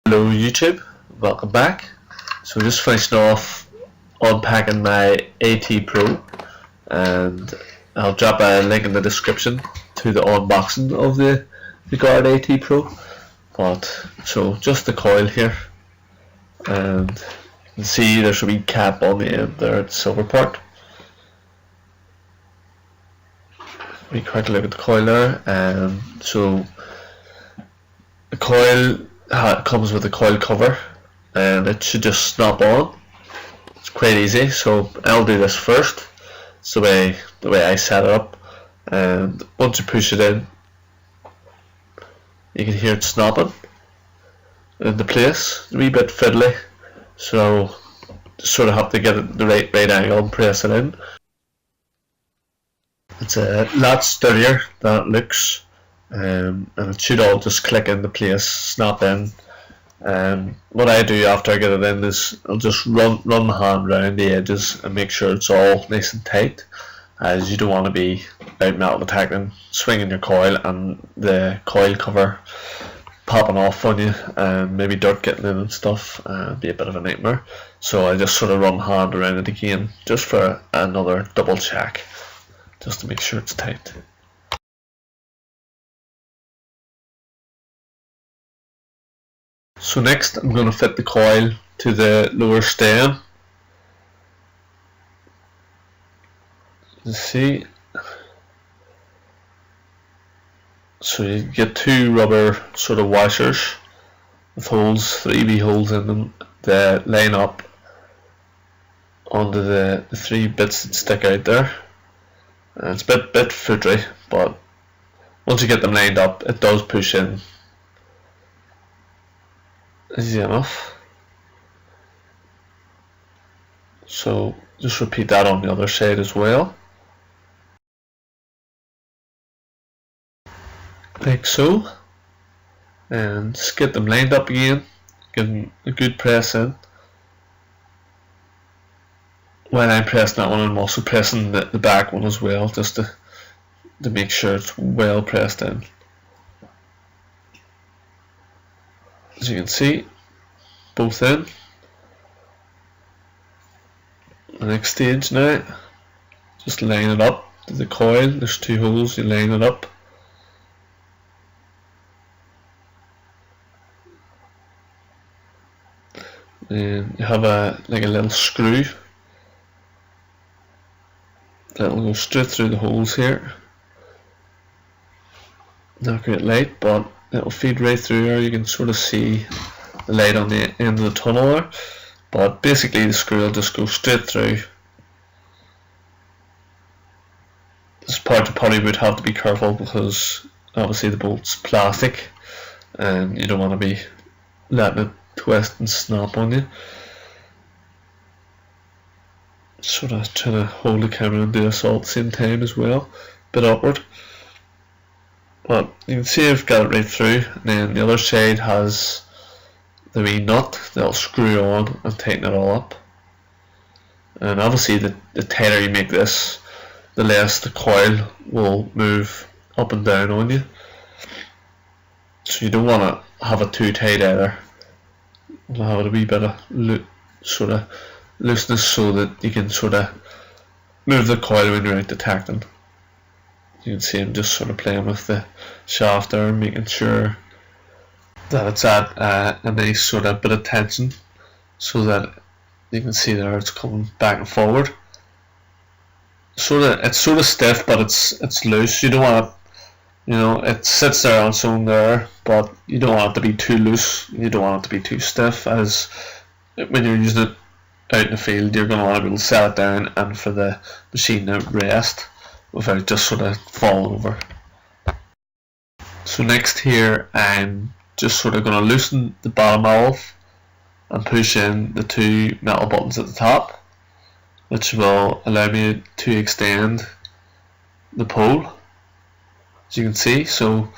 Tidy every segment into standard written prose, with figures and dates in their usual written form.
Hello YouTube, welcome back. So just finishing off unpacking my AT Pro, and I'll drop a link in the description to the unboxing of the garret AT Pro. But so just the coil here, and you can see there's a wee cap on the end there at the silver part. We quick look at the coil there, and so the coil comes with a coil cover, and it should just snap on. It's quite easy, so I'll do this first. It's the way I set it up, and once you push it in, you can hear it snapping into place. It's a wee bit fiddly, so you sort of have to get it the right angle and press it in. It's a lot sturdier than it looks, and it should all just click into place, snap in. What I do after I get it in is I'll just run my hand around the edges and make sure it's all nice and tight, as you don't want to be out metal detecting, swinging your coil and the coil cover popping off on you, and maybe dirt getting in and stuff. It'd be a bit of a nightmare. So I just sort of run my hand around it again just for another double check, just to make sure it's tight. So next I'm going to fit the coil to the lower stem. You see, so you get two rubber sort of washers with holes, 3 wee holes in them, that line up onto the 3 bits that stick out there. And it's a bit footery, but once you get them lined up, it does push in easy enough. So just repeat that on the other side as well, like so, and just get them lined up again, give them a good press in. When I'm pressing that one, I'm also pressing the back one as well, just to make sure it's well pressed in. As you can see, both in. The next stage now, just line it up to the coil. There's 2 holes, you line it up. And you have like a little screw that will go straight through the holes here. Not great light, but it will feed right through here. You can sort of see the light on the end of the tunnel there, but basically the screw will just go straight through. This part you probably would have to be careful, because obviously the bolt's plastic and you don't want to be letting it twist and snap on you. Sort of trying to hold the camera and do this all at the same time as well, bit awkward. But you can see I've got it right through, and then the other side has the wee nut that'll screw on and tighten it all up. And obviously the tighter you make this, the less the coil will move up and down on you. So you don't want to have it too tight either. You'll have a wee bit of sort of looseness, so that you can sort of move the coil when you're out detecting. You can see I'm just sort of playing with the shaft there, making sure that it's at a nice sort of bit of tension, so that you can see there it's coming back and forward. It's sort of stiff, but it's loose. You don't want it, you know, it sits there on its own there, but you don't want it to be too loose. You don't want it to be too stiff, as when you're using it out in the field, you're going to want to be able to set it down and for the machine to rest without just sort of falling over. So next here, I'm just sort of going to loosen the bottom off and push in the 2 metal buttons at the top, which will allow me to extend the pole, as you can see. So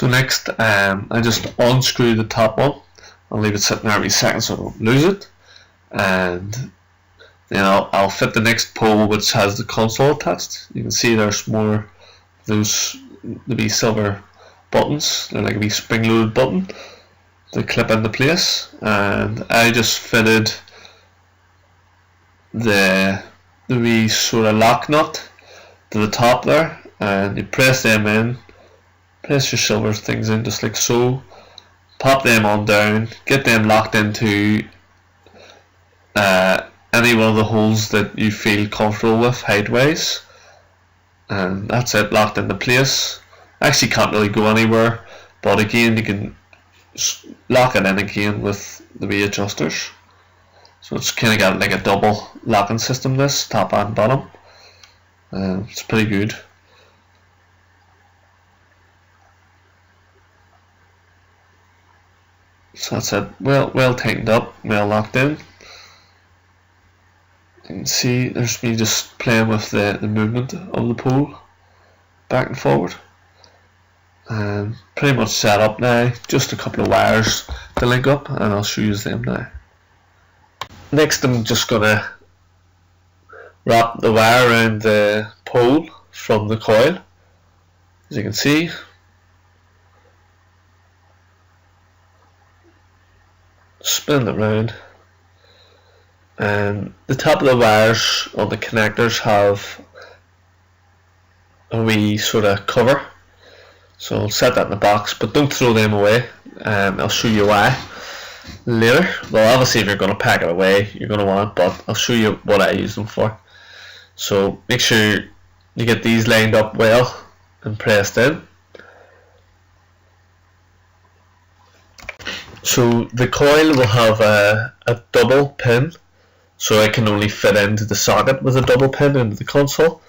next, I just unscrew the top one. I'll leave it sitting there every second so I don't lose it, and then I'll fit the next pole, which has the console attached. You can see there's more of those, the wee silver buttons. They're like a wee spring-loaded button. to clip into place, and I just fitted the wee sort of lock nut to the top there, and you press them in, press your silver things in just like so, pop them on down, get them locked into any one of the holes that you feel comfortable with height wise, and that's it, locked into place. Actually can't really go anywhere, but again you can lock it in again with the wee adjusters. So it's kind of got like a double locking system, this top and bottom. It's pretty good. So that's it, well tightened up, well locked in. You can see there's me just playing with the movement of the pole back and forward. Pretty much set up now, just a couple of wires to link up, and I'll show you them now. Next I'm just going to wrap the wire around the pole from the coil. As you can see, spin it around, and the top of the wires on the connectors have a wee sort of cover, so I'll set that in the box, but don't throw them away. I'll show you why later. Well, obviously if you're going to pack it away you're going to want it, but I'll show you what I use them for. So make sure you get these lined up well and pressed in. So the coil will have a double pin, so I can only fit into the socket with a double pin into the console.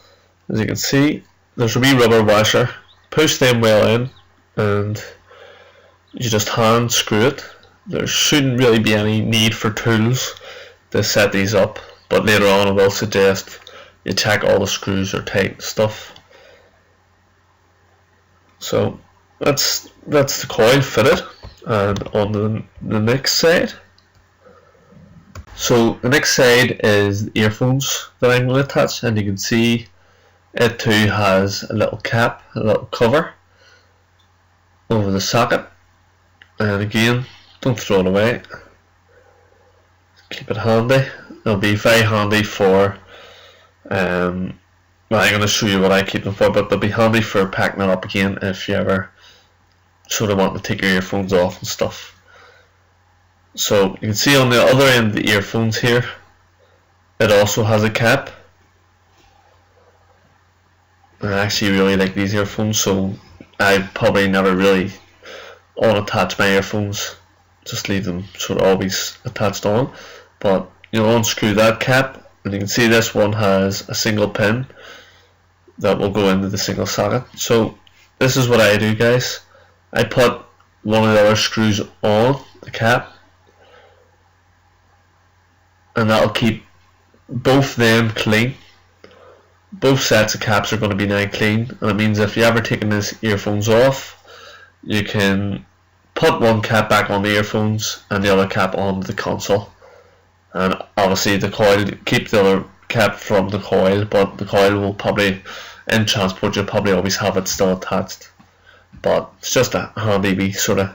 As you can see, there's a wee rubber washer. Push them well in and you just hand screw it. There shouldn't really be any need for tools to set these up, but later on I will suggest you check all the screws are tight and stuff. So that's the coil fitted, and on the next side. So the next side is the earphones that I'm going to attach, and you can see it too has a little cap, a little cover over the socket, and again, don't throw it away, keep it handy. It'll be very handy for well, I'm going to show you what I keep them for, but they'll be handy for packing it up again if you ever sort of want to take your earphones off and stuff. So you can see on the other end of the earphones here, it also has a cap. I actually really like these earphones, so I probably never really unattach my earphones, just leave them sort of always attached on. But you'll unscrew that cap, and you can see this one has a single pin that will go into the single socket. So this is what I do, guys. I put one of the other screws on the cap, and that'll keep both them clean. Both sets of caps are going to be now clean, and it means if you ever taking these earphones off, you can put one cap back on the earphones and the other cap on the console. And obviously the coil, keep the other cap from the coil, but the coil will probably, in transport you'll probably always have it still attached. But it's just a handy wee sort of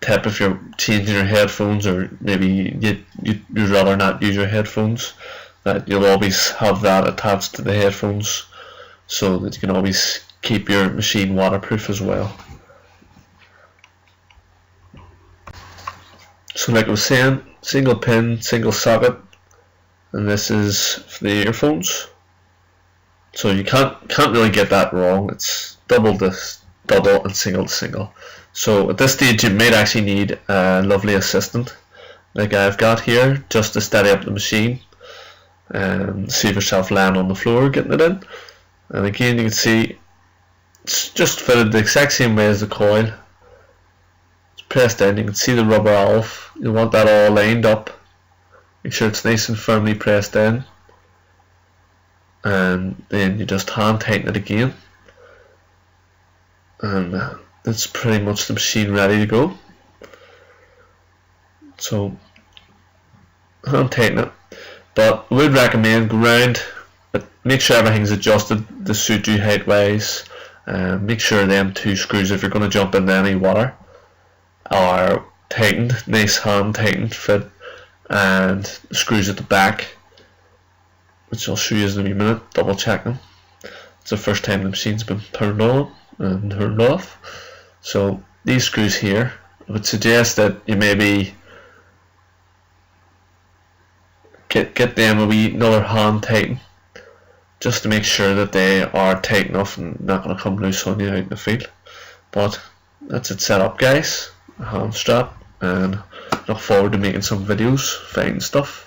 tip if you're changing your headphones, or maybe you'd rather not use your headphones, that you'll always have that attached to the headphones, so that you can always keep your machine waterproof as well. So like I was saying, single pin, single socket, and this is for the earphones. So you can't really get that wrong. It's double to double and single to single. So at this stage you might actually need a lovely assistant like I've got here, just to steady up the machine and save yourself laying on the floor getting it in. And again, you can see it's just fitted the exact same way as the coil. It's pressed in, you can see the rubber off. You want that all lined up, make sure it's nice and firmly pressed in, and then you just hand tighten it again, and that's pretty much the machine ready to go. So hand tighten it, but would recommend go round, but make sure everything's adjusted to suit you height wise. Make sure them two screws, if you're going to jump into any water, are tightened, nice hand tightened fit, and the screws at the back, which I'll show you in a wee minute, double check them. It's the first time the machine's been turned on and turned off. So these screws here, I would suggest that you maybe get them another hand tighten, just to make sure that they are tight enough and not going to come loose on you out in the field. But that's it set up, guys. A hand strap, and look forward to making some videos, finding stuff.